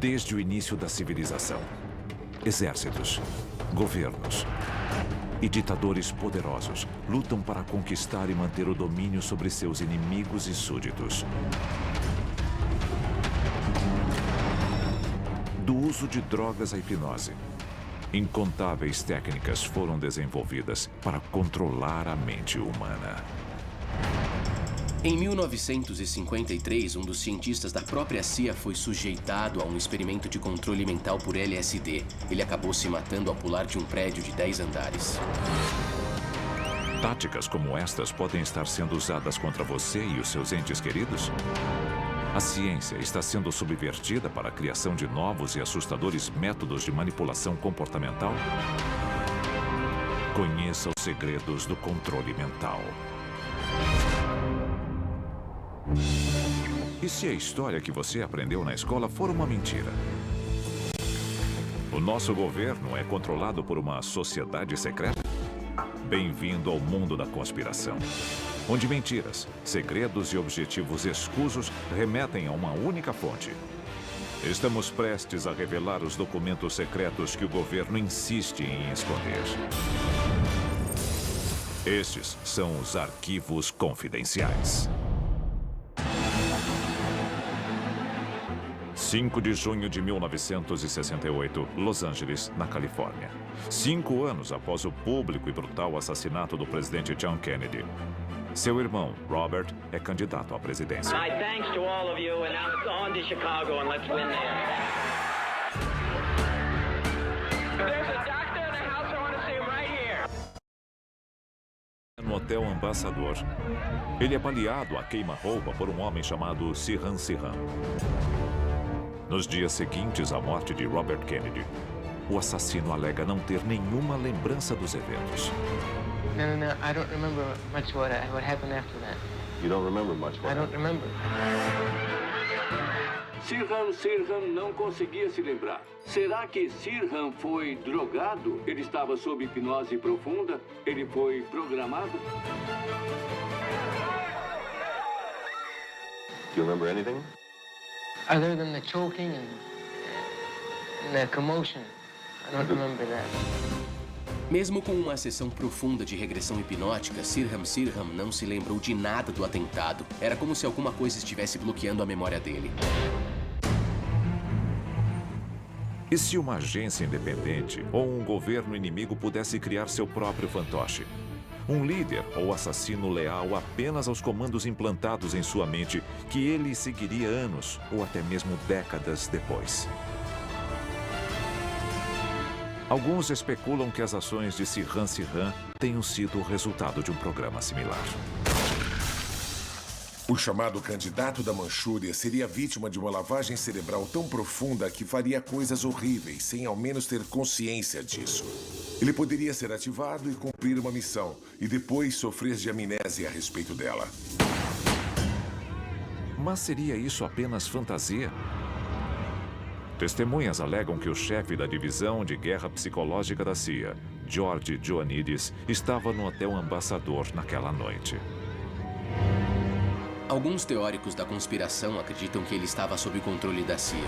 Desde o início da civilização, exércitos, governos e ditadores poderosos lutam para conquistar e manter o domínio sobre seus inimigos e súditos. Do uso de drogas à hipnose, incontáveis técnicas foram desenvolvidas para controlar a mente humana. Em 1953, um dos cientistas da própria CIA foi sujeitado a um experimento de controle mental por LSD. Ele acabou se matando ao pular de um prédio de 10 andares. Táticas como estas podem estar sendo usadas contra você e os seus entes queridos? A ciência está sendo subvertida para a criação de novos e assustadores métodos de manipulação comportamental? Conheça os segredos do controle mental. E se a história que você aprendeu na escola for uma mentira? O nosso governo é controlado por uma sociedade secreta? Bem-vindo ao mundo da conspiração, onde mentiras, segredos e objetivos escusos remetem a uma única fonte. Estamos prestes a revelar os documentos secretos que o governo insiste em esconder. Estes são os arquivos confidenciais. 5 de junho de 1968, Los Angeles, na Califórnia. 5 anos após o público e brutal assassinato do presidente John Kennedy. Seu irmão, Robert, é candidato à presidência. My thanks to all of you, and now it's on to Chicago, and let's win there. There's a doctor in the house, I want to see him right here. No Hotel Ambassador, ele é baleado a queima-roupa por um homem chamado Sirhan Sirhan. Nos dias seguintes à morte de Robert Kennedy, o assassino alega não ter nenhuma lembrança dos eventos. No, I don't remember much what happened after that. You don't remember much what I don't remember. Sirhan não conseguia se lembrar. Será que Sirhan foi drogado? Ele estava sob hipnose profunda? Ele foi programado? Do you remember anything? Other than the choking and the commotion, I don't remember that. Mesmo com uma sessão profunda de regressão hipnótica, Sirhan Sirhan não se lembrou de nada do atentado. Era como se alguma coisa estivesse bloqueando a memória dele. E se uma agência independente ou um governo inimigo pudesse criar seu próprio fantoche? Um líder ou assassino leal apenas aos comandos implantados em sua mente que ele seguiria anos ou até mesmo décadas depois. Alguns especulam que as ações de Sirhan Sirhan tenham sido o resultado de um programa similar. O chamado candidato da Manchúria seria vítima de uma lavagem cerebral tão profunda que faria coisas horríveis sem ao menos ter consciência disso. Ele poderia ser ativado e cumprir uma missão, e depois sofrer de amnésia a respeito dela. Mas seria isso apenas fantasia? Testemunhas alegam que o chefe da divisão de guerra psicológica da CIA, George Ioannidis, estava no Hotel Ambassador naquela noite. Alguns teóricos da conspiração acreditam que ele estava sob o controle da CIA.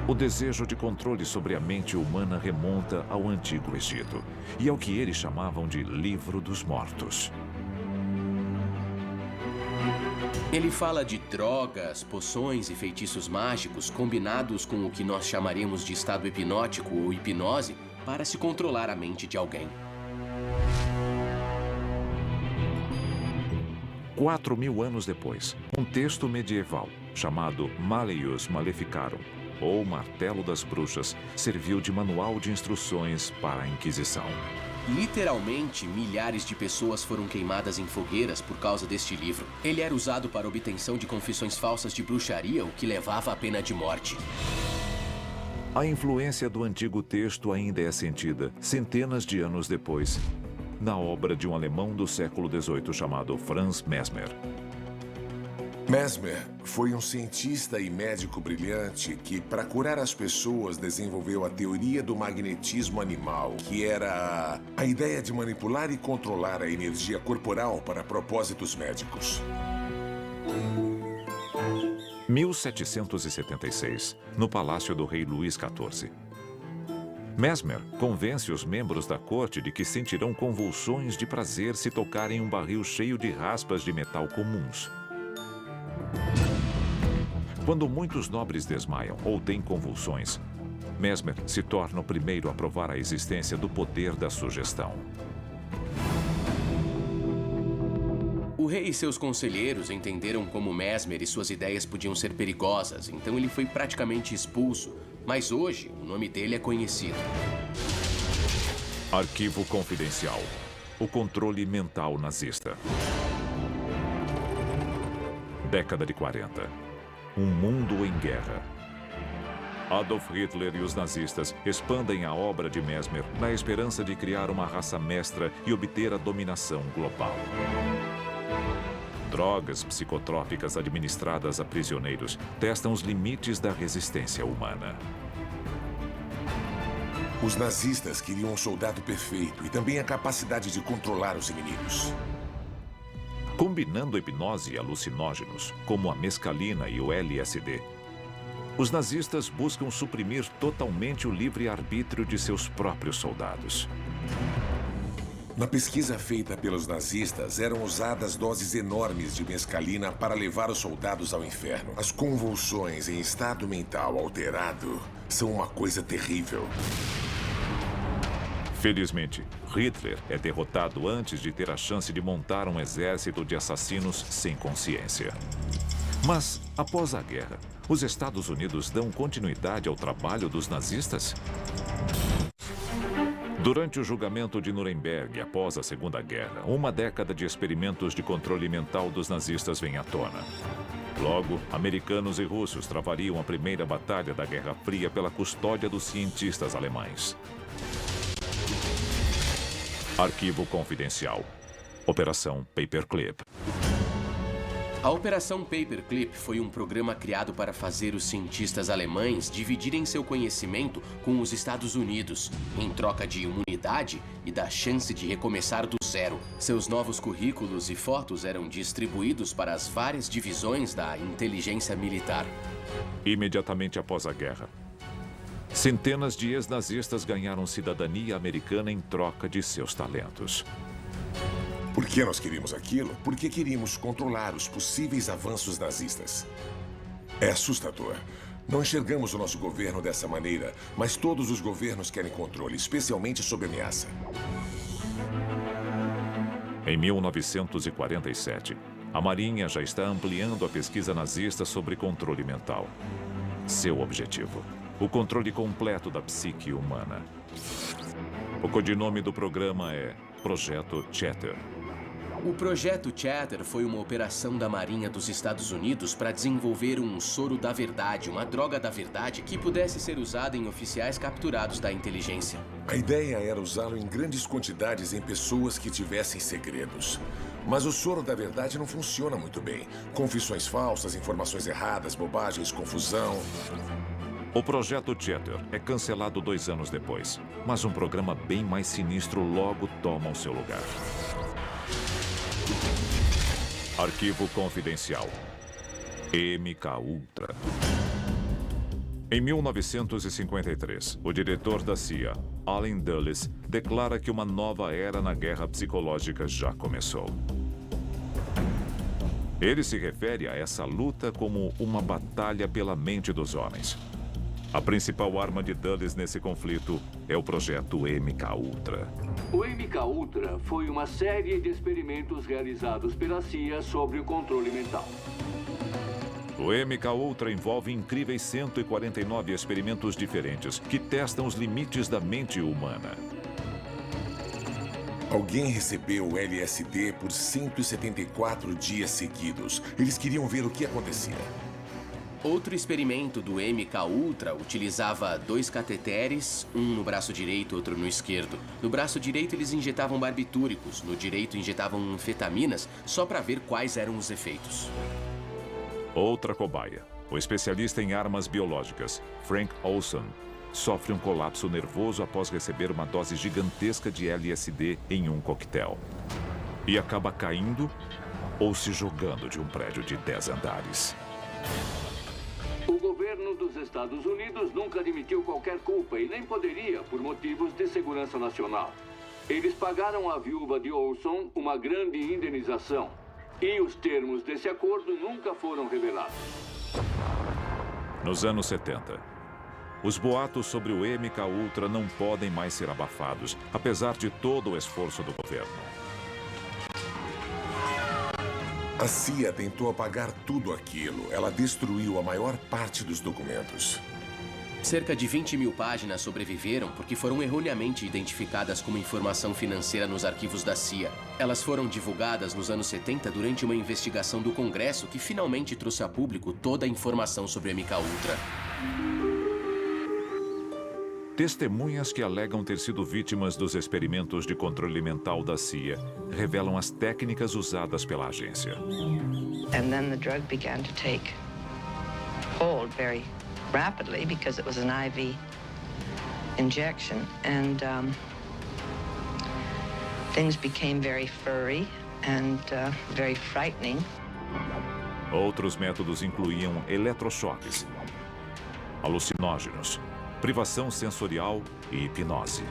O desejo de controle sobre a mente humana remonta ao Antigo Egito e ao que eles chamavam de Livro dos Mortos. Ele fala de drogas, poções e feitiços mágicos combinados com o que nós chamaríamos de estado hipnótico ou hipnose para se controlar a mente de alguém. 4.000 anos depois, um texto medieval chamado Malleus Maleficarum, ou Martelo das Bruxas, serviu de manual de instruções para a Inquisição. Literalmente, milhares de pessoas foram queimadas em fogueiras por causa deste livro. Ele era usado para obtenção de confissões falsas de bruxaria, o que levava à pena de morte. A influência do antigo texto ainda é sentida, centenas de anos depois, na obra de um alemão do século XVIII chamado Franz Mesmer. Mesmer foi um cientista e médico brilhante que, para curar as pessoas, desenvolveu a teoria do magnetismo animal, que era a ideia de manipular e controlar a energia corporal para propósitos médicos. 1776, no Palácio do Rei Luís XIV. Mesmer convence os membros da corte de que sentirão convulsões de prazer se tocarem um barril cheio de raspas de metal comuns. Quando muitos nobres desmaiam ou têm convulsões, Mesmer se torna o primeiro a provar a existência do poder da sugestão. O rei e seus conselheiros entenderam como Mesmer e suas ideias podiam ser perigosas, então ele foi praticamente expulso. Mas hoje, o nome dele é conhecido. Arquivo confidencial. O controle mental nazista. Década de 40. Um mundo em guerra. Adolf Hitler e os nazistas expandem a obra de Mesmer na esperança de criar uma raça mestra e obter a dominação global. Drogas psicotrópicas administradas a prisioneiros testam os limites da resistência humana. Os nazistas queriam um soldado perfeito e também a capacidade de controlar os inimigos. Combinando hipnose e alucinógenos, como a mescalina e o LSD, os nazistas buscam suprimir totalmente o livre-arbítrio de seus próprios soldados. Na pesquisa feita pelos nazistas, eram usadas doses enormes de mescalina para levar os soldados ao inferno. As convulsões em estado mental alterado são uma coisa terrível. Felizmente, Hitler é derrotado antes de ter a chance de montar um exército de assassinos sem consciência. Mas, após a guerra, os Estados Unidos dão continuidade ao trabalho dos nazistas? Durante o julgamento de Nuremberg, após a Segunda Guerra, uma década de experimentos de controle mental dos nazistas vem à tona. Logo, americanos e russos travariam a primeira batalha da Guerra Fria pela custódia dos cientistas alemães. Arquivo confidencial. Operação Paperclip. A Operação Paperclip foi um programa criado para fazer os cientistas alemães dividirem seu conhecimento com os Estados Unidos, em troca de imunidade e da chance de recomeçar do zero. Seus novos currículos e fotos eram distribuídos para as várias divisões da inteligência militar. Imediatamente após a guerra, centenas de ex-nazistas ganharam cidadania americana em troca de seus talentos. Por que nós queríamos aquilo? Porque queríamos controlar os possíveis avanços nazistas. É assustador. Não enxergamos o nosso governo dessa maneira, mas todos os governos querem controle, especialmente sob ameaça. Em 1947, a Marinha já está ampliando a pesquisa nazista sobre controle mental. Seu objetivo: o controle completo da psique humana. O codinome do programa é Projeto Chatter. O Projeto Chatter foi uma operação da Marinha dos Estados Unidos para desenvolver um soro da verdade, uma droga da verdade que pudesse ser usada em oficiais capturados da inteligência. A ideia era usá-lo em grandes quantidades em pessoas que tivessem segredos. Mas o soro da verdade não funciona muito bem. Confissões falsas, informações erradas, bobagens, confusão. O Projeto Chatter é cancelado 2 anos depois, mas um programa bem mais sinistro logo toma o seu lugar. Arquivo confidencial. MKUltra. Em 1953, o diretor da CIA, Allen Dulles, declara que uma nova era na guerra psicológica já começou. Ele se refere a essa luta como uma batalha pela mente dos homens. A principal arma de Dulles nesse conflito é o projeto MKUltra. O MKUltra foi uma série de experimentos realizados pela CIA sobre o controle mental. O MKUltra envolve incríveis 149 experimentos diferentes que testam os limites da mente humana. Alguém recebeu o LSD por 174 dias seguidos. Eles queriam ver o que acontecia. Outro experimento do MKUltra utilizava 2 cateteres, um no braço direito e outro no esquerdo. No braço direito eles injetavam barbitúricos, no direito injetavam anfetaminas, só para ver quais eram os efeitos. Outra cobaia, o especialista em armas biológicas, Frank Olson, sofre um colapso nervoso após receber uma dose gigantesca de LSD em um coquetel. E acaba caindo ou se jogando de um prédio de 10 andares. governo dos Estados Unidos nunca admitiu qualquer culpa e nem poderia por motivos de segurança nacional. Eles pagaram à viúva de Olson uma grande indenização. E os termos desse acordo nunca foram revelados. Nos anos 70, os boatos sobre o MKUltra não podem mais ser abafados, apesar de todo o esforço do governo. A CIA tentou apagar tudo aquilo. Ela destruiu a maior parte dos documentos. Cerca de 20 mil páginas sobreviveram porque foram erroneamente identificadas como informação financeira nos arquivos da CIA. Elas foram divulgadas nos anos 70 durante uma investigação do Congresso que finalmente trouxe a público toda a informação sobre o MKUltra. Testemunhas que alegam ter sido vítimas dos experimentos de controle mental da CIA revelam as técnicas usadas pela agência. And then the drug began to take hold very rapidly because it was an IV injection, and things became very furry and very frightening. Outros métodos incluíam eletrochoques, alucinógenos, privação sensorial e hipnose.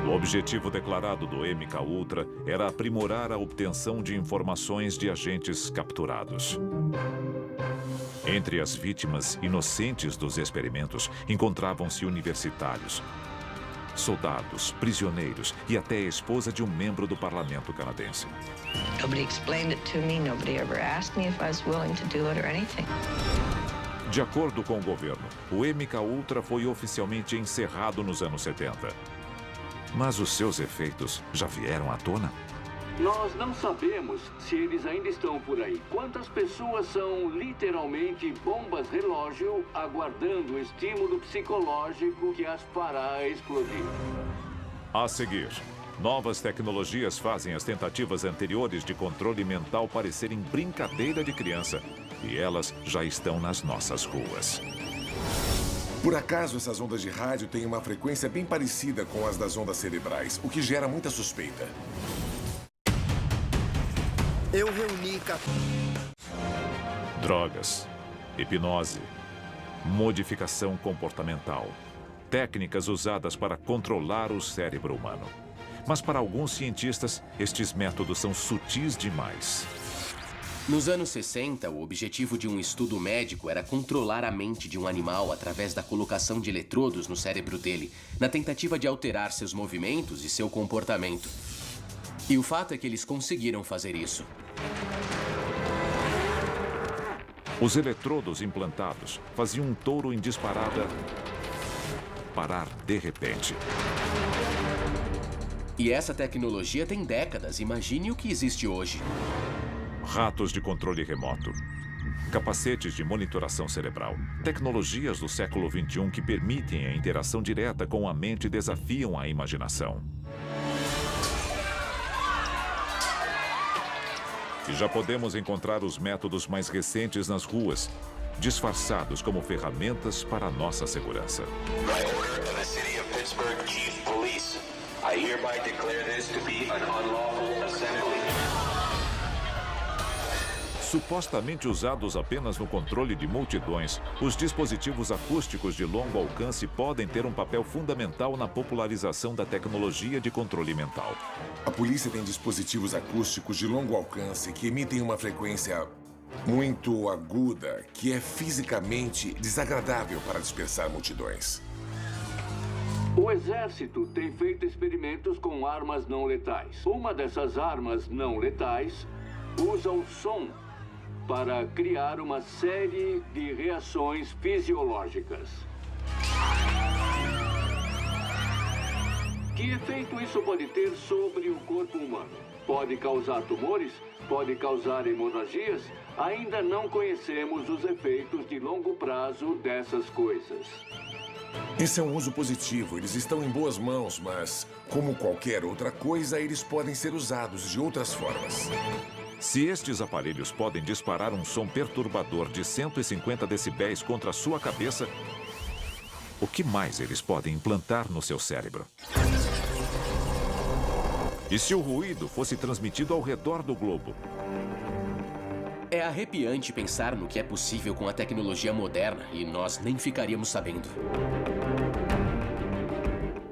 O objetivo declarado do MKUltra era aprimorar a obtenção de informações de agentes capturados. Entre as vítimas inocentes dos experimentos encontravam-se universitários, soldados, prisioneiros e até a esposa de um membro do parlamento canadense. Nobody explained it to me. Nobody ever asked me if I was willing to do it or anything. De acordo com o governo, o MKUltra foi oficialmente encerrado nos anos 70. Mas os seus efeitos já vieram à tona? Nós não sabemos se eles ainda estão por aí. Quantas pessoas são literalmente bombas relógio aguardando o estímulo psicológico que as fará explodir? A seguir, novas tecnologias fazem as tentativas anteriores de controle mental parecerem brincadeira de criança. E elas já estão nas nossas ruas. Por acaso, essas ondas de rádio têm uma frequência bem parecida com as das ondas cerebrais, o que gera muita suspeita. Eu reuni... Drogas, hipnose, modificação comportamental. Técnicas usadas para controlar o cérebro humano. Mas para alguns cientistas, estes métodos são sutis demais. Nos anos 60, o objetivo de um estudo médico era controlar a mente de um animal através da colocação de eletrodos no cérebro dele, na tentativa de alterar seus movimentos e seu comportamento. E o fato é que eles conseguiram fazer isso. Os eletrodos implantados faziam um touro em disparada parar de repente. E essa tecnologia tem décadas, imagine o que existe hoje. Ratos de controle remoto, capacetes de monitoração cerebral, tecnologias do século XXI que permitem a interação direta com a mente e desafiam a imaginação. E já podemos encontrar os métodos mais recentes nas ruas, disfarçados como ferramentas para a nossa segurança. By order of the City of Pittsburgh Chief Police, I hereby declare this to be an unlawful assembly. Supostamente usados apenas no controle de multidões, os dispositivos acústicos de longo alcance podem ter um papel fundamental na popularização da tecnologia de controle mental. A polícia tem dispositivos acústicos de longo alcance que emitem uma frequência muito aguda, que é fisicamente desagradável para dispersar multidões. O exército tem feito experimentos com armas não letais. Uma dessas armas não letais usa o som para criar uma série de reações fisiológicas. Que efeito isso pode ter sobre o corpo humano? Pode causar tumores? Pode causar hemorragias? Ainda não conhecemos os efeitos de longo prazo dessas coisas. Esse é um uso positivo, eles estão em boas mãos, mas, como qualquer outra coisa, eles podem ser usados de outras formas. Se estes aparelhos podem disparar um som perturbador de 150 decibéis contra a sua cabeça, o que mais eles podem implantar no seu cérebro? E se o ruído fosse transmitido ao redor do globo? É arrepiante pensar no que é possível com a tecnologia moderna e nós nem ficaríamos sabendo.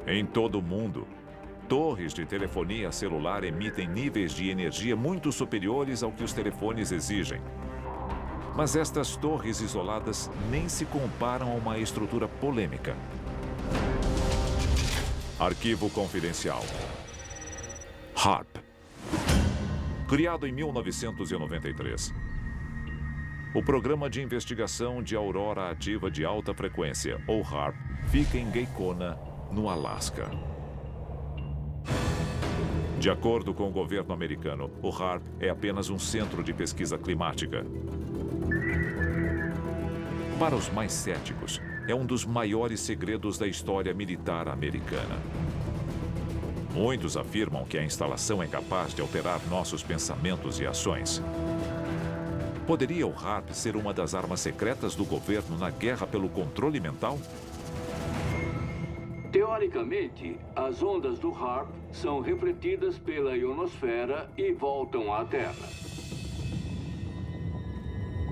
Em todo o mundo, torres de telefonia celular emitem níveis de energia muito superiores ao que os telefones exigem. Mas estas torres isoladas nem se comparam a uma estrutura polêmica. Arquivo confidencial. HAARP. Criado em 1993. O Programa de Investigação de Aurora Ativa de Alta Frequência, ou HAARP, fica em Gakona, no Alasca. De acordo com o governo americano, o HAARP é apenas um centro de pesquisa climática. Para os mais céticos, é um dos maiores segredos da história militar americana. Muitos afirmam que a instalação é capaz de alterar nossos pensamentos e ações. Poderia o HAARP ser uma das armas secretas do governo na guerra pelo controle mental? Teoricamente, as ondas do HAARP são refletidas pela ionosfera e voltam à Terra.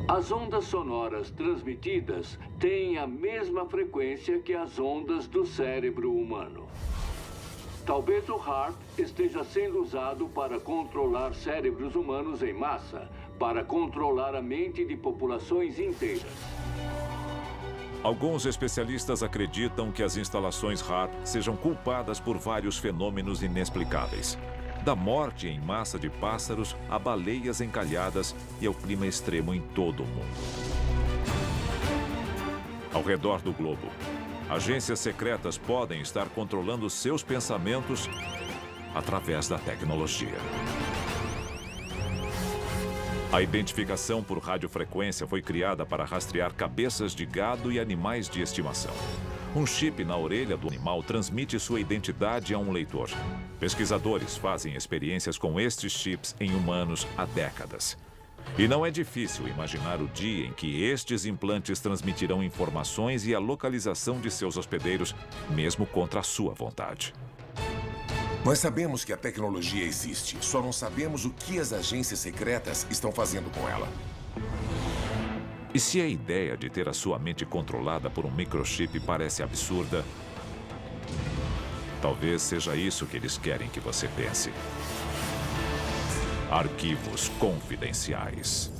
As ondas sonoras transmitidas têm a mesma frequência que as ondas do cérebro humano. Talvez o HAARP esteja sendo usado para controlar cérebros humanos em massa, para controlar a mente de populações inteiras. Alguns especialistas acreditam que as instalações HAARP sejam culpadas por vários fenômenos inexplicáveis. Da morte em massa de pássaros a baleias encalhadas e ao clima extremo em todo o mundo. Ao redor do globo, agências secretas podem estar controlando seus pensamentos através da tecnologia. A identificação por radiofrequência foi criada para rastrear cabeças de gado e animais de estimação. Um chip na orelha do animal transmite sua identidade a um leitor. Pesquisadores fazem experiências com estes chips em humanos há décadas. E não é difícil imaginar o dia em que estes implantes transmitirão informações e a localização de seus hospedeiros, mesmo contra a sua vontade. Nós sabemos que a tecnologia existe, só não sabemos o que as agências secretas estão fazendo com ela. E se a ideia de ter a sua mente controlada por um microchip parece absurda, talvez seja isso que eles querem que você pense. Arquivos confidenciais.